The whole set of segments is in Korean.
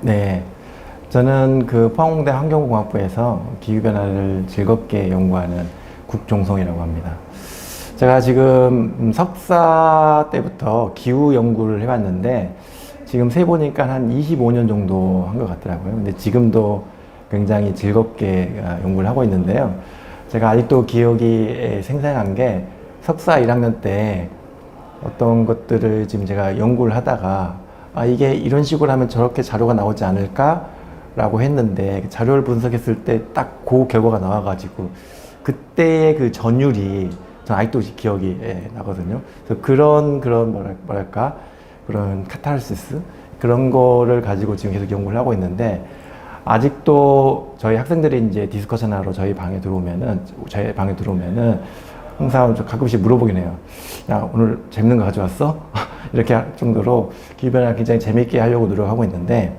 네, 저는 그 포항공대 환경공학부에서 기후변화를 즐겁게 연구하는 국종성이라고 합니다. 제가 지금 석사 때부터 기후 연구를 해봤는데 지금 세보니까 한 25년 정도 한 것 같더라고요. 근데 지금도 굉장히 즐겁게 연구를 하고 있는데요. 제가 아직도 기억이 생생한 게 석사 1학년 때 어떤 것들을 지금 제가 연구를 하다가 이게 이런 식으로 하면 저렇게 자료가 나오지 않을까? 라고 했는데 그 자료를 분석했을 때 딱 그 결과가 나와가지고 그때의 그 전율이 전 아직도 기억이 나거든요. 그래서 그런 뭐랄까 그런 카타르시스 그런 거를 가지고 지금 계속 연구를 하고 있는데 아직도 저희 학생들이 이제 디스커션 하러 저희 방에 들어오면은 항상 가끔씩 물어보긴 해요. 야, 오늘 재밌는 거 가져왔어? 이렇게 할 정도로 기후변화 굉장히 재밌게 하려고 노력하고 있는데,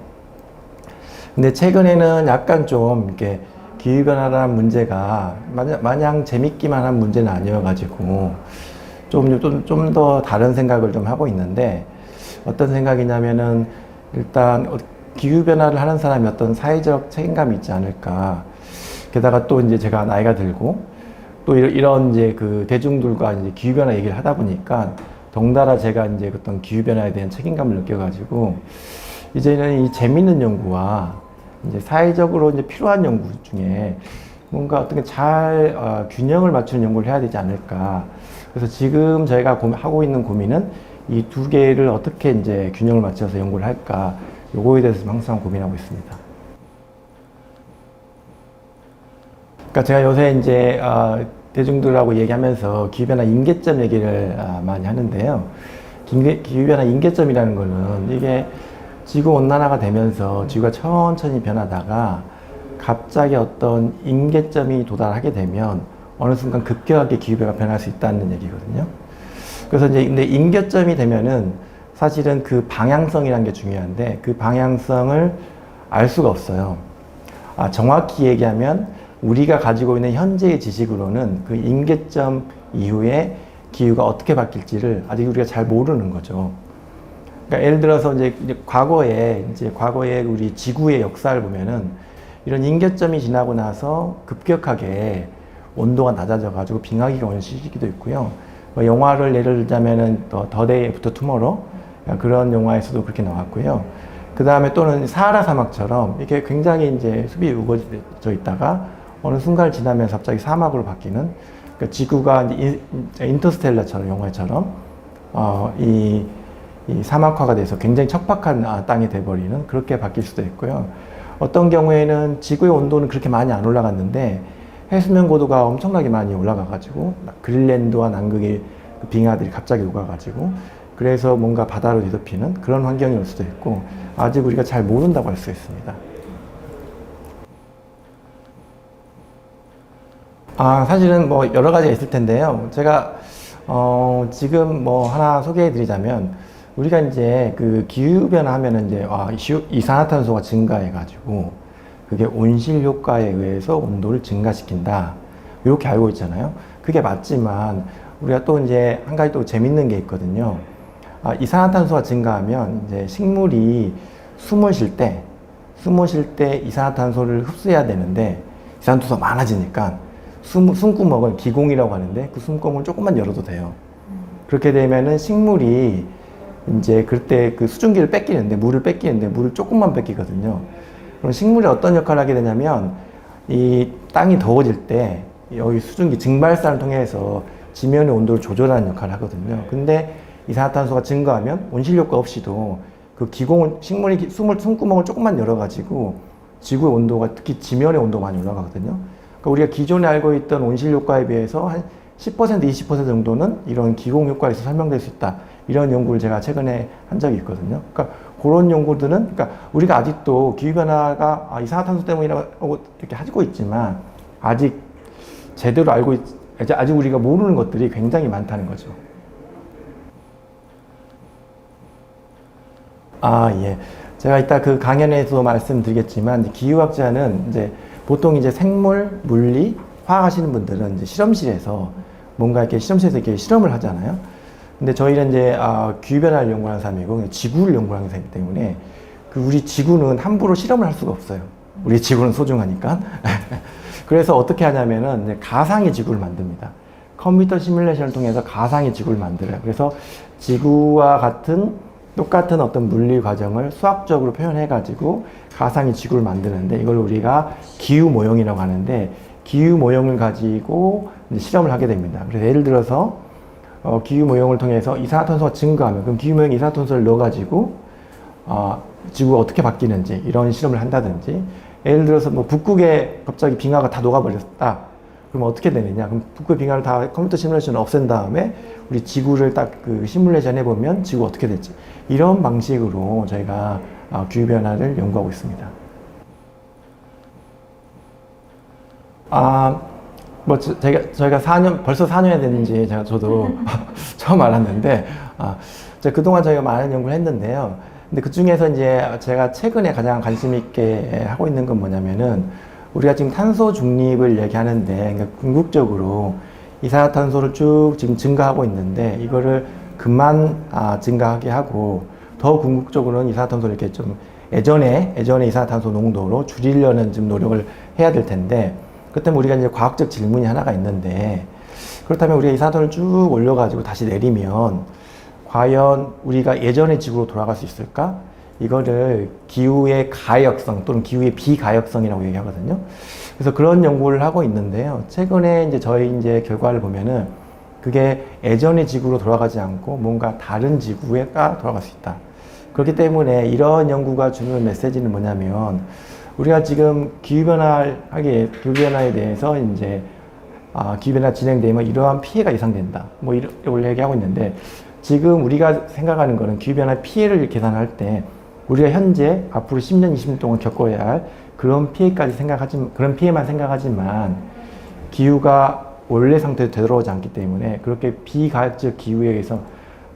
근데 최근에는 약간 좀 이렇게 기후변화라는 문제가 마냥 재밌기만 한 문제는 아니어가지고 좀 더 다른 생각을 좀 하고 있는데, 어떤 생각이냐면은 일단 기후변화를 하는 사람이 어떤 사회적 책임감이 있지 않을까. 게다가 또 이제 제가 나이가 들고 또 이런 이제 그 대중들과 이제 기후변화 얘기를 하다 보니까 덩달아 제가 이제 어떤 기후변화에 대한 책임감을 느껴가지고 이제는 이 재밌는 연구와 이제 사회적으로 이제 필요한 연구 중에 뭔가 어떻게 잘 균형을 맞추는 연구를 해야 되지 않을까. 그래서 지금 저희가 하고 있는 고민은 이 두 개를 어떻게 이제 균형을 맞춰서 연구를 할까. 요거에 대해서 항상 고민하고 있습니다. 그러니까 제가 요새 이제 대중들하고 얘기하면서 기후변화 임계점 얘기를 많이 하는데요. 기후변화 임계점이라는 거는 이게 지구 온난화가 되면서 지구가 천천히 변하다가 갑자기 어떤 임계점이 도달하게 되면 어느 순간 급격하게 기후가 변할 수 있다는 얘기거든요. 그래서 이제 근데 임계점이 되면은 사실은 그 방향성이라는 게 중요한데 그 방향성을 알 수가 없어요. 정확히 얘기하면 우리가 가지고 있는 현재의 지식으로는 그 임계점 이후에 기후가 어떻게 바뀔지를 아직 우리가 잘 모르는 거죠. 그러니까 예를 들어서 이제 과거에 우리 지구의 역사를 보면은 이런 임계점이 지나고 나서 급격하게 온도가 낮아져 가지고 빙하기가 오는 시기도 있고요. 영화를 예를 들자면은 더 데이 애프터 투모로우 그런 영화에서도 그렇게 나왔고요. 그 다음에 또는 사하라 사막처럼 이렇게 굉장히 이제 숲이 우거져 있다가 어느 순간을 지나면서 갑자기 사막으로 바뀌는, 그러니까 지구가 이제 인터스텔라처럼 영화처럼 이 사막화가 돼서 굉장히 척박한 땅이 돼버리는 그렇게 바뀔 수도 있고요. 어떤 경우에는 지구의 온도는 그렇게 많이 안 올라갔는데 해수면 고도가 엄청나게 많이 올라가가지고 그린란드와 남극의 그 빙하들이 갑자기 녹아가지고 그래서 뭔가 바다로 뒤덮이는 그런 환경이 올 수도 있고 아직 우리가 잘 모른다고 할 수 있습니다. 사실은 뭐 여러 가지가 있을 텐데요. 제가 지금 뭐 하나 소개해 드리자면 우리가 이제 그 기후변화 하면은 이제 이산화탄소가 증가해 가지고 그게 온실 효과에 의해서 온도를 증가시킨다. 이렇게 알고 있잖아요. 그게 맞지만 우리가 또 이제 한 가지 또 재밌는 게 있거든요. 이산화탄소가 증가하면 이제 식물이 숨을 쉴 때 이산화탄소를 흡수해야 되는데 이산화탄소가 많아지니까 숨구멍을 기공이라고 하는데 그 숨구멍을 조금만 열어도 돼요. 그렇게 되면은 식물이 이제 그때 그 수증기를 뺏기는데 물을 조금만 뺏기거든요. 그럼 식물이 어떤 역할을 하게 되냐면 이 땅이 더워질 때 여기 수증기 증발산을 통해서 지면의 온도를 조절하는 역할을 하거든요. 근데 이산화탄소가 증가하면 온실효과 없이도 그 식물이 숨구멍을 조금만 열어가지고 지구의 온도가 특히 지면의 온도가 많이 올라가거든요. 그러니까 우리가 기존에 알고 있던 온실효과에 비해서 한 10%, 20% 정도는 이런 기공효과에서 설명될 수 있다. 이런 연구를 제가 최근에 한 적이 있거든요. 그러니까 그런 연구들은, 그러니까 우리가 아직도 기후변화가 이산화탄소 때문이라고 이렇게 하고 있지만 아직 제대로 아직 우리가 모르는 것들이 굉장히 많다는 거죠. 예. 제가 이따 그 강연에서 말씀드리겠지만 기후학자는 이제 보통 이제 생물, 물리, 화학 하시는 분들은 이제 실험실에서 실험을 하잖아요. 근데 저희는 이제 기후변화를 연구하는 사람이고 지구를 연구하는 사람이기 때문에 그 우리 지구는 함부로 실험을 할 수가 없어요. 우리 지구는 소중하니까. 그래서 어떻게 하냐면은 이제 가상의 지구를 만듭니다. 컴퓨터 시뮬레이션을 통해서 가상의 지구를 만들어요. 그래서 지구와 똑같은 어떤 물리 과정을 수학적으로 표현해가지고 가상의 지구를 만드는데, 이걸 우리가 기후 모형이라고 하는데, 기후 모형을 가지고 이제 실험을 하게 됩니다. 그래서 예를 들어서 기후 모형을 통해서 이산화탄소가 증가하면, 그럼 기후 모형에 이산화탄소를 넣어가지고 지구가 어떻게 바뀌는지 이런 실험을 한다든지, 예를 들어서 뭐 북극에 갑자기 빙하가 다 녹아버렸다. 그럼 어떻게 되느냐? 그럼 북극 빙하를 다 컴퓨터 시뮬레이션을 없앤 다음에 우리 지구를 딱 그 시뮬레이션 해보면 지구가 어떻게 될지, 이런 방식으로 저희가 기후 변화를 연구하고 있습니다. 뭐 저희가 벌써 4년이 됐는지 저도 처음 알았는데, 그동안 저희가 많은 연구를 했는데요. 근데 그 중에서 이제 제가 최근에 가장 관심 있게 하고 있는 건 뭐냐면은, 우리가 지금 탄소 중립을 얘기하는데, 그러니까 궁극적으로 이산화탄소를 쭉 지금 증가하고 있는데, 이거를 그만 증가하게 하고, 더 궁극적으로는 이산화탄소를 이렇게 좀 예전에 이산화탄소 농도로 줄이려는 지금 노력을 해야 될 텐데, 그렇다면 우리가 이제 과학적 질문이 하나가 있는데, 그렇다면 우리가 이산화탄소를 쭉 올려가지고 다시 내리면 과연 우리가 예전의 지구로 돌아갈 수 있을까? 이거를 기후의 가역성 또는 기후의 비가역성이라고 얘기하거든요. 그래서 그런 연구를 하고 있는데요. 최근에 이제 저희 이제 결과를 보면은 그게 예전의 지구로 돌아가지 않고 뭔가 다른 지구가 돌아갈 수 있다. 그렇기 때문에 이런 연구가 주는 메시지는 뭐냐면, 우리가 지금 기후변화에 대해서 이제 기후변화 진행되면 이러한 피해가 예상된다. 뭐 이걸 얘기하고 있는데, 지금 우리가 생각하는 거는 기후변화 피해를 계산할 때 우리가 현재 앞으로 10년, 20년 동안 겪어야 할 그런 그런 피해만 생각하지만, 기후가 원래 상태로 되돌아오지 않기 때문에 그렇게 비가역적 기후에 의해서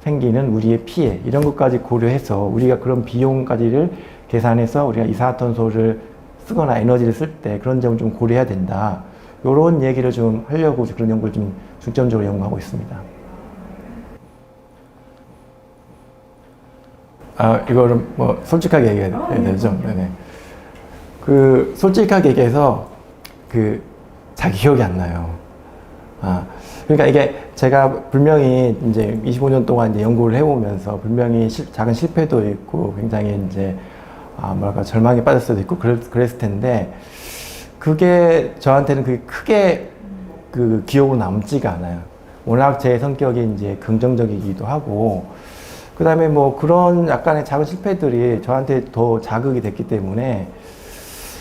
생기는 우리의 피해, 이런 것까지 고려해서 우리가 그런 비용까지를 계산해서 우리가 이산화탄소를 쓰거나 에너지를 쓸 때 그런 점을 좀 고려해야 된다. 이런 얘기를 좀 하려고 그런 연구를 좀 중점적으로 연구하고 있습니다. 이거를 뭐 솔직하게 얘기해야 되죠. 네네. 솔직하게 얘기해서 잘 기억이 안 나요. 그러니까 이게 제가 분명히 이제 25년 동안 이제 연구를 해오면서 분명히 작은 실패도 있고 굉장히 이제 절망에 빠질 수도 있고 그랬을 텐데, 그게 저한테는 크게 기억으로 남지가 않아요. 워낙 제 성격이 이제 긍정적이기도 하고, 그 다음에 뭐 그런 약간의 작은 실패들이 저한테 더 자극이 됐기 때문에,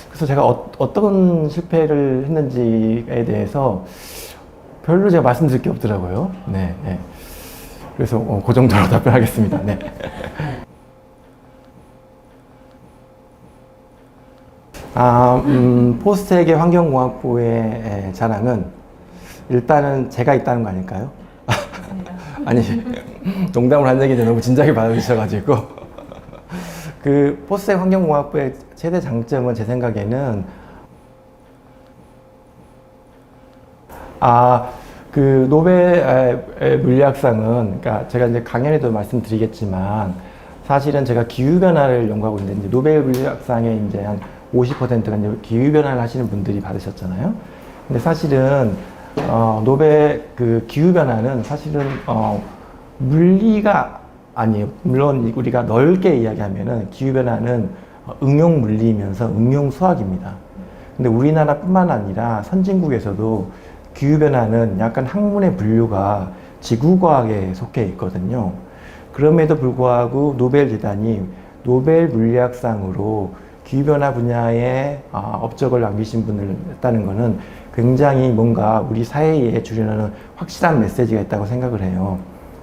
그래서 제가 어떤 실패를 했는지에 대해서 별로 제가 말씀드릴 게 없더라고요. 네. 그래서 그 정도로 답변하겠습니다. 네. 포스트세계 환경공학부의 자랑은 일단은 제가 있다는 거 아닐까요? 아니, 농담을 한 얘기인데 너무 진지하게 받아주셔가지고. 포스트세계 환경공학부의 최대 장점은 제 생각에는 노벨 물리학상은, 그러니까 제가 이제 강연에도 말씀드리겠지만, 사실은 제가 기후변화를 연구하고 있는데, 이제 노벨 물리학상에 이제 한 50%가 이제 기후변화를 하시는 분들이 받으셨잖아요. 근데 사실은, 노벨 기후변화는 사실은, 물리가 아니에요. 물론 우리가 넓게 이야기하면은 기후변화는 응용 물리이면서 응용 수학입니다. 근데 우리나라뿐만 아니라 선진국에서도 기후변화는 약간 학문의 분류가 지구과학에 속해 있거든요. 그럼에도 불구하고 노벨재단이 노벨 물리학상으로 기후변화 분야에 업적을 남기신 분을 했다는 것은 굉장히 뭔가 우리 사회에 주려는 확실한 메시지가 있다고 생각을 해요.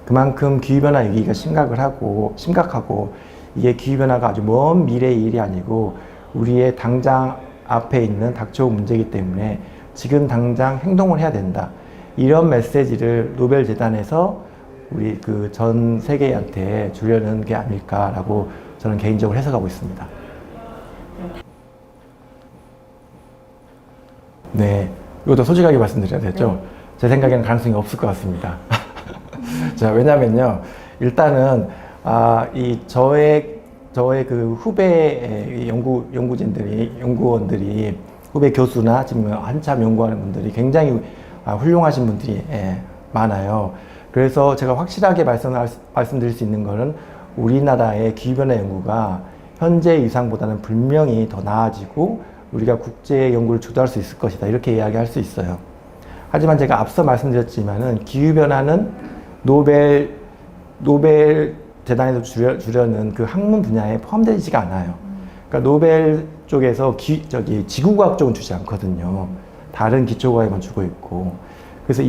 그만큼 기후변화 위기가 심각하고 이게 기후변화가 아주 먼 미래의 일이 아니고 우리의 당장 앞에 있는 닥쳐온 문제이기 때문에 지금 당장 행동을 해야 된다. 이런 메시지를 노벨재단에서 우리 전 세계한테 주려는 게 아닐까라고 저는 개인적으로 해석하고 있습니다. 네, 이것도 솔직하게 말씀드려야 되죠. 네. 제 생각에는 가능성이 없을 것 같습니다. 자, 왜냐면요, 일단은 저의 저의 그 후배 연구원들이 후배 교수나 지금 한참 연구하는 분들이 굉장히 훌륭하신 분들이 많아요. 그래서 제가 확실하게 말씀드릴 수 있는 거는 우리나라의 기후변화 연구가 현재 이상보다는 분명히 더 나아지고 우리가 국제 연구를 주도할 수 있을 것이다. 이렇게 이야기할 수 있어요. 하지만 제가 앞서 말씀드렸지만은 기후변화는 노벨 재단에서 주려는 그 학문 분야에 포함되지가 않아요. 그러니까 노벨 쪽에서 지구과학 쪽은 주지 않거든요. 다른 기초과학만 주고 있고. 그래서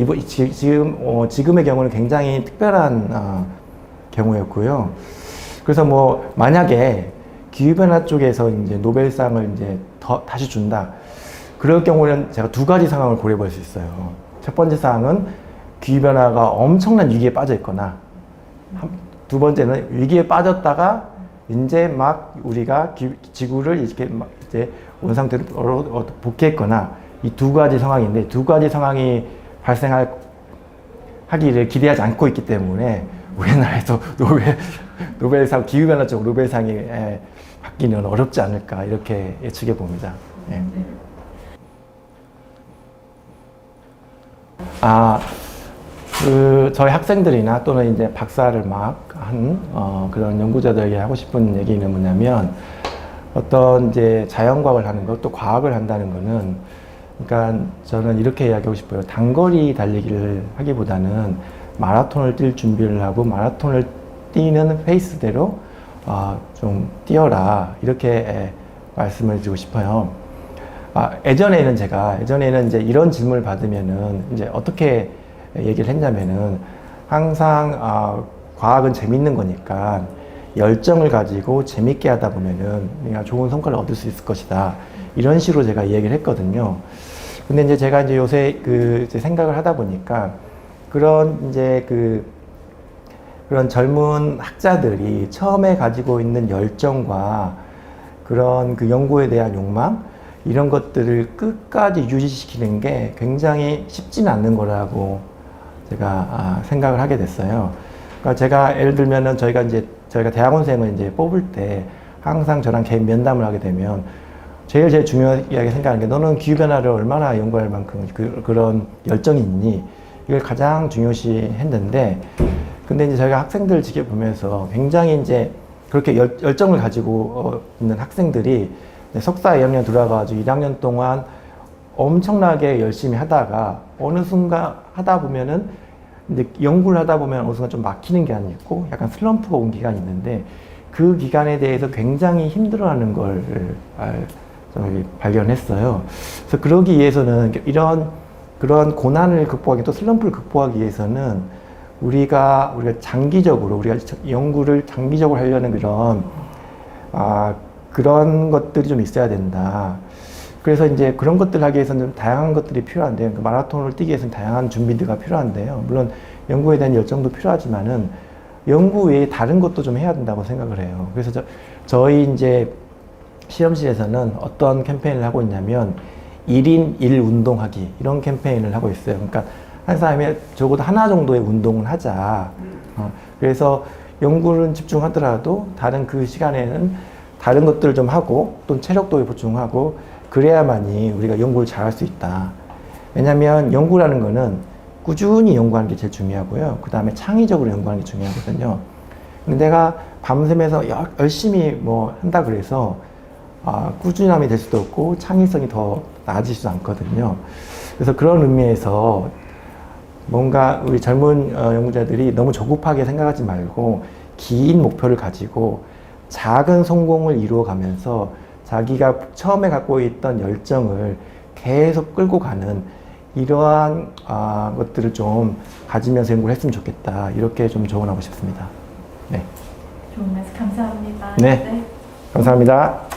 지금의 경우는 굉장히 특별한 경우였고요. 그래서 뭐 만약에 기후변화 쪽에서 이제 노벨상을 이제 다시 준다. 그럴 경우는 제가 두 가지 상황을 고려해 볼 수 있어요. 첫 번째 사항은 기후변화가 엄청난 위기에 빠져 있거나, 두 번째는 위기에 빠졌다가 이제 막 우리가 지구를 이렇게 막 이제 원상태로 복귀했거나, 이 두 가지 상황인데, 두 가지 상황이 하기를 기대하지 않고 있기 때문에 우리나라에서 노벨상 기후변화 쪽 노벨상이 받기는 어렵지 않을까 이렇게 예측해 봅니다. 예. 저희 학생들이나 또는 이제 박사를 막 한 그런 연구자들에게 하고 싶은 얘기는 뭐냐면, 어떤 이제 자연과학을 하는 것, 또 과학을 한다는 거는, 그러니까 저는 이렇게 이야기하고 싶어요. 단거리 달리기를 하기보다는 마라톤을 뛸 준비를 하고 마라톤을 뛰는 페이스대로 좀 뛰어라, 이렇게 말씀을 드리고 싶어요. 예전에는 이제 이런 질문을 받으면은 이제 어떻게 얘기를 했냐면은, 항상 과학은 재밌는 거니까 열정을 가지고 재밌게 하다 보면은 내가 좋은 성과를 얻을 수 있을 것이다, 이런 식으로 제가 얘기를 했거든요. 근데 이제 제가 이제 요새 이제 생각을 하다 보니까, 그런 젊은 학자들이 처음에 가지고 있는 열정과 그런 그 연구에 대한 욕망, 이런 것들을 끝까지 유지시키는 게 굉장히 쉽지는 않는 거라고 제가 생각을 하게 됐어요. 그러니까 제가 예를 들면은 저희가 대학원생을 이제 뽑을 때 항상 저랑 개인 면담을 하게 되면 제일 중요하게 생각하는 게, 너는 기후변화를 얼마나 연구할 만큼 그런 열정이 있니? 이걸 가장 중요시 했는데, 근데 이제 저희가 학생들 지켜보면서 굉장히 이제 그렇게 열정을 가지고 있는 학생들이 석사 2학년 들어가가지고 1학년 동안 엄청나게 열심히 하다가 어느 순간 하다 보면은, 근데 연구를 하다 보면 어느 순간 좀 막히는 기간이 있고 약간 슬럼프가 온 기간이 있는데, 그 기간에 대해서 굉장히 힘들어하는 걸 발견했어요. 그래서 그러기 위해서는 그런 고난을 극복하기, 또 슬럼프를 극복하기 위해서는 우리가 장기적으로, 우리가 연구를 장기적으로 하려는 그런 것들이 좀 있어야 된다. 그래서 이제 그런 것들을 하기 위해서는 좀 다양한 것들이 필요한데요. 그 마라톤을 뛰기 위해서는 다양한 준비가 필요한데요. 물론 연구에 대한 열정도 필요하지만은 연구 외에 다른 것도 좀 해야 된다고 생각을 해요. 그래서 저희 이제 실험실에서는 어떤 캠페인을 하고 있냐면, 1인 1 운동하기, 이런 캠페인을 하고 있어요. 그러니까 한 사람이 적어도 하나 정도의 운동을 하자. 그래서 연구를 집중하더라도 다른 그 시간에는 다른 것들을 좀 하고, 또 체력도 보충하고, 그래야만이 우리가 연구를 잘할 수 있다. 왜냐하면 연구라는 거는 꾸준히 연구하는 게 제일 중요하고요. 그 다음에 창의적으로 연구하는 게 중요하거든요. 근데 내가 밤새면서 열심히 뭐 한다 그래서 꾸준함이 될 수도 없고 창의성이 더 나아지지도 않거든요. 그래서 그런 의미에서 뭔가 우리 젊은 연구자들이 너무 조급하게 생각하지 말고 긴 목표를 가지고 작은 성공을 이루어가면서 자기가 처음에 갖고 있던 열정을 계속 끌고 가는 이러한 것들을 좀 가지면서 연구를 했으면 좋겠다, 이렇게 좀 조언하고 싶습니다. 네. 좋은 말씀 감사합니다. 네. 감사합니다.